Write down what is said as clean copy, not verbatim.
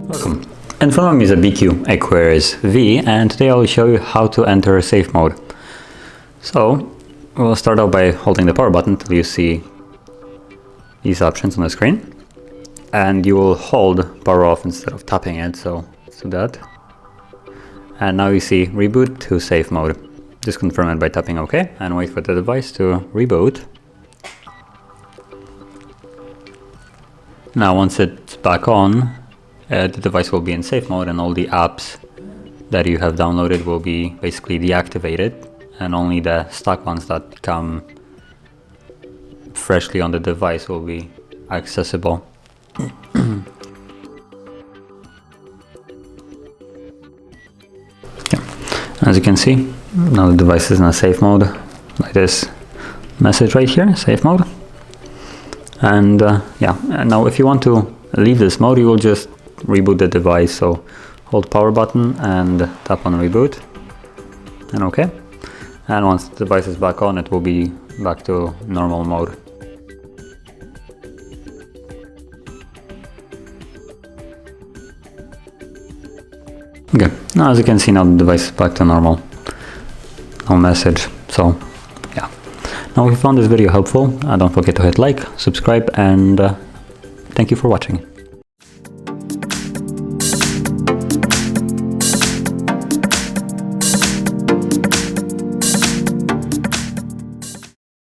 Welcome. In front of me is a BQ Aquaris V, and today I will show you how to enter safe mode. So we'll start out by holding the power button until you see these options on the screen, and you will hold power off instead of tapping it, so let's do that. And now you see reboot to safe mode. Just confirm it by tapping OK and wait for the device to reboot. Now once it's back on, the device will be in safe mode and all the apps that you have downloaded will be basically deactivated, and only the stock ones that come freshly on the device will be accessible. As you can see, now the device is in a safe mode, like this message right here, safe mode. And and now if you want to leave this mode, you will just reboot the device. So hold power button and tap on reboot and OK. And once the device is back on, it will be back to normal mode. Okay, now as you can see, now the device is back to normal. No message. So yeah. Now if you found this video helpful, don't forget to hit like, subscribe, and thank you for watching.